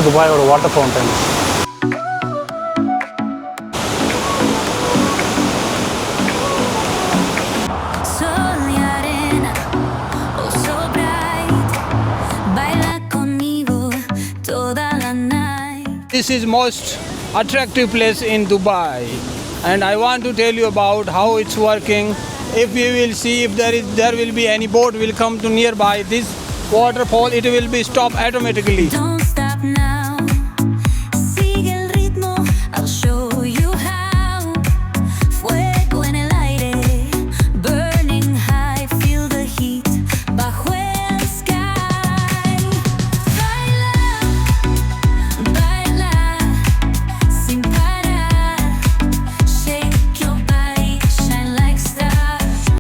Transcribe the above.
Dubai water fountain. Sol y arena, oh so bright, baila conmigo toda la night. This is most attractive place in Dubai, and I want to tell you about how it's working. If you will see, if there will be any boat will come to nearby this waterfall, it will be stopped automatically. Don't